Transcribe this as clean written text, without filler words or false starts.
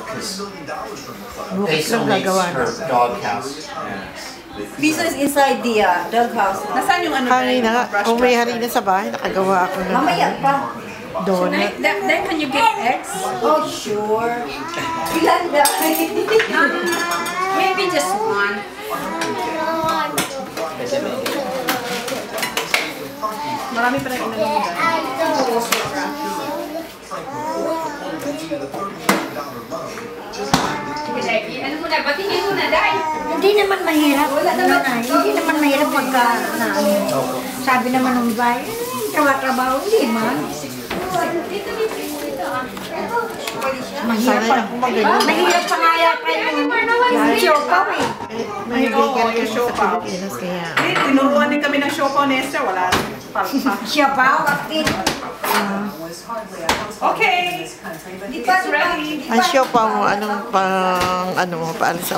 because Bukit Basil lang makes gagawa. her doghouse. Lisa is inside the doghouse. Nasaan yung ano? Harina nga. Kung may harina sa bahay, nakagawa ako ng Mamaya pa. donut. Then can you get eggs? Oh, sure. Ilan dahil? Maybe just one. Marami pa rin inanong ano muna, batingin muna, Day. Hindi naman mahirap. Hindi naman mahirap pagka sabi naman ng bahay, trabaho, hindi man. Mahirap pa. Mahirap pa nga yata yung siopaw eh. May bigyan kami sa siopaw. Pilipinas kaya. Tinuruan din kami ng siopaw, Nesta. Wala rin. Siopaw? Okay. Di pa ready. Ang siopaw mo, anong pang, ano mo, paalis